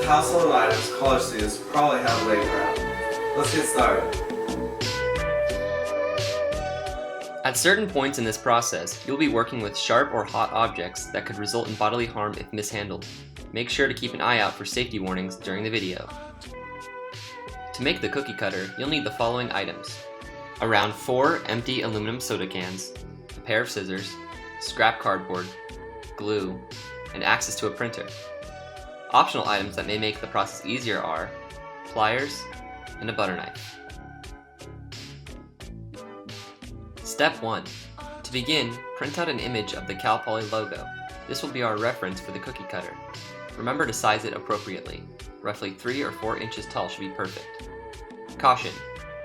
household items college students probably have laying around. Let's get started. At certain points in this process, you'll be working with sharp or hot objects that could result in bodily harm if mishandled. Make sure to keep an eye out for safety warnings during the video. To make the cookie cutter, you'll need the following items: around 4 empty aluminum soda cans, a pair of scissors, scrap cardboard, glue, and access to a printer. Optional items that may make the process easier are pliers and a butter knife. Step 1. To begin, print out an image of the Cal Poly logo. This will be our reference for the cookie cutter. Remember to size it appropriately. Roughly 3 or 4 inches tall should be perfect. Caution: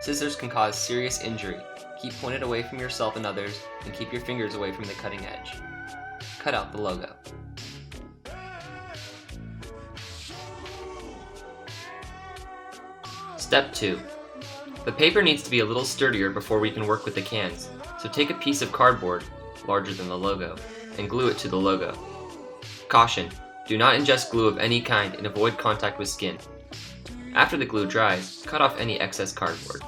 scissors can cause serious injury. Keep pointed away from yourself and others, and keep your fingers away from the cutting edge. Cut out the logo. Step 2. The paper needs to be a little sturdier before we can work with the cans, so take a piece of cardboard, larger than the logo, and glue it to the logo. Caution: do not ingest glue of any kind and avoid contact with skin. After the glue dries, cut off any excess cardboard.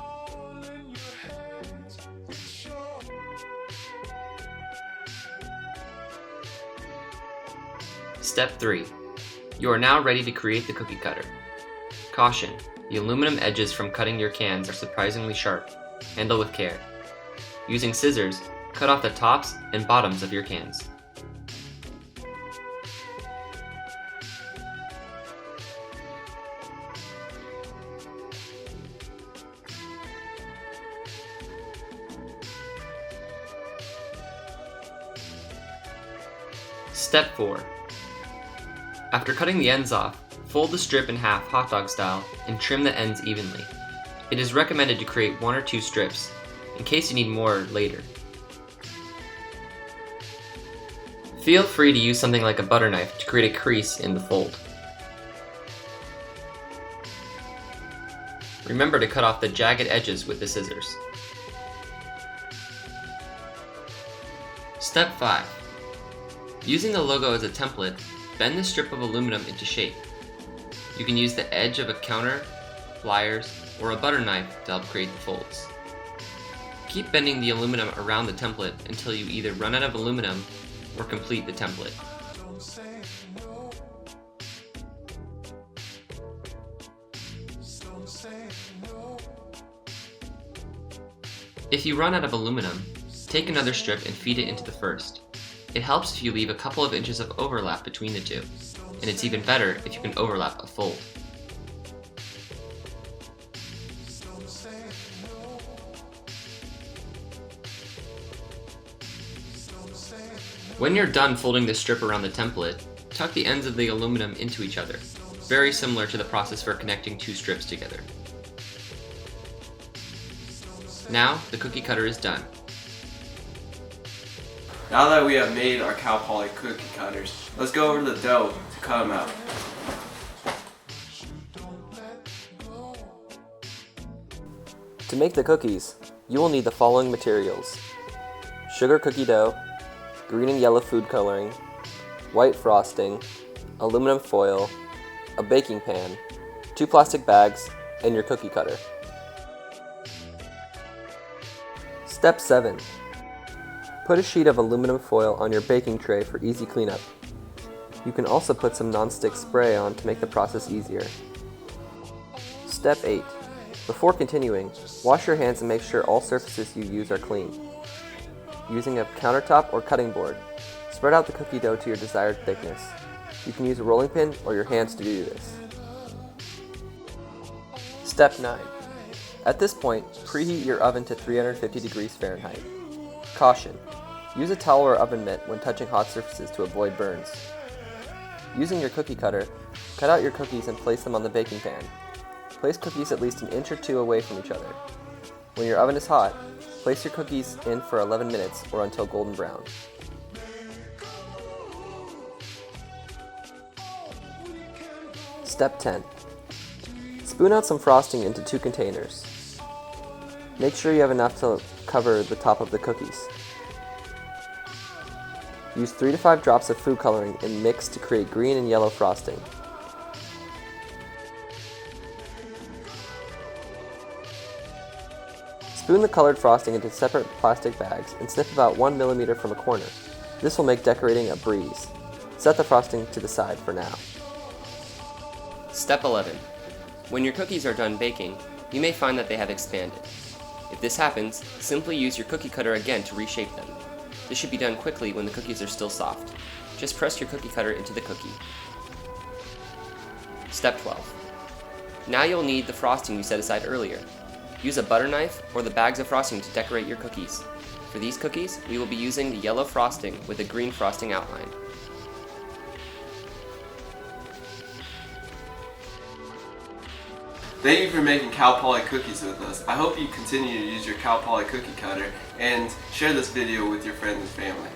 Step 3. You are now ready to create the cookie cutter. Caution: the aluminum edges from cutting your cans are surprisingly sharp. Handle with care. Using scissors, cut off the tops and bottoms of your cans. Step 4. After cutting the ends off, fold the strip in half hot dog style and trim the ends evenly. It is recommended to create 1 or 2 strips, in case you need more later. Feel free to use something like a butter knife to create a crease in the fold. Remember to cut off the jagged edges with the scissors. Step 5. Using the logo as a template, bend the strip of aluminum into shape. You can use the edge of a counter, pliers, or a butter knife to help create the folds. Keep bending the aluminum around the template until you either run out of aluminum or complete the template. If you run out of aluminum, take another strip and feed it into the first. It helps if you leave a couple of inches of overlap between the two, and it's even better if you can overlap a fold. When you're done folding the strip around the template, tuck the ends of the aluminum into each other, very similar to the process for connecting 2 strips together. Now, the cookie cutter is done. Now that we have made our Cal Poly cookie cutters, let's go over the dough to cut them out. To make the cookies, you will need the following materials: sugar cookie dough, green and yellow food coloring, white frosting, aluminum foil, a baking pan, 2 plastic bags, and your cookie cutter. Step 7. Put a sheet of aluminum foil on your baking tray for easy cleanup. You can also put some non-stick spray on to make the process easier. Step 8. Before continuing, wash your hands and make sure all surfaces you use are clean. Using a countertop or cutting board, spread out the cookie dough to your desired thickness. You can use a rolling pin or your hands to do this. Step 9. At this point, preheat your oven to 350 degrees Fahrenheit. Caution: use a towel or oven mitt when touching hot surfaces to avoid burns. Using your cookie cutter, cut out your cookies and place them on the baking pan. Place cookies at least 1 inch or 2 away from each other. When your oven is hot, place your cookies in for 11 minutes or until golden brown. Step 10. Spoon out some frosting into 2 containers. Make sure you have enough to cover the top of the cookies. Use 3 to 5 drops of food coloring and mix to create green and yellow frosting. Spoon the colored frosting into separate plastic bags and snip about 1 millimeter from a corner. This will make decorating a breeze. Set the frosting to the side for now. Step 11. When your cookies are done baking, you may find that they have expanded. If this happens, simply use your cookie cutter again to reshape them. This should be done quickly when the cookies are still soft. Just press your cookie cutter into the cookie. Step 12. Now you'll need the frosting you set aside earlier. Use a butter knife or the bags of frosting to decorate your cookies. For these cookies, we will be using the yellow frosting with a green frosting outline. Thank you for making Cal Poly cookies with us. I hope you continue to use your Cal Poly cookie cutter and share this video with your friends and family.